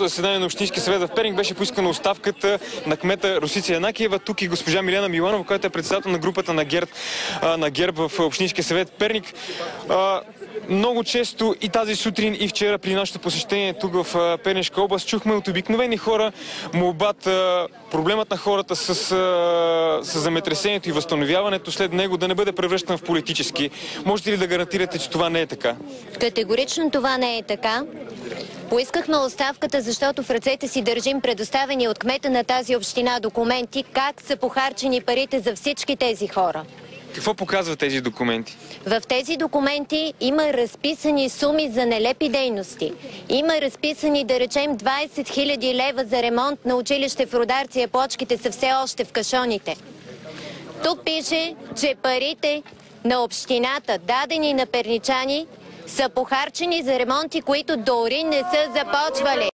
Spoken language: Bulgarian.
предстоящото заседание на Общинския съвет в Перник беше поискана оставката на кмета Росица Янакиева. Тук и госпожа Милена Миланова, която е председател на групата на ГЕРБ в Общинския съвет Перник. Много често и тази сутрин, и вчера при нашето посещение тук в Пернишка област чухме от обикновени хора молбата, проблемът на хората с земетресението и възстановяването след него да не бъде превръщан в политически. Можете ли да гарантирате, че това не е така? Категорично това не е така. Поискахме оставката, защото в ръцете си държим предоставени от кмета на тази община документи как са похарчени парите за всички тези хора. Какво показват тези документи? В тези документи има разписани суми за нелепи дейности. Има разписани, да речем, 20 000 лева за ремонт на училище в Рударци, а плочките са все още в кашоните. Тук пише, че парите на общината, дадени на перничани, са похарчени за ремонти, които дори не са започвали.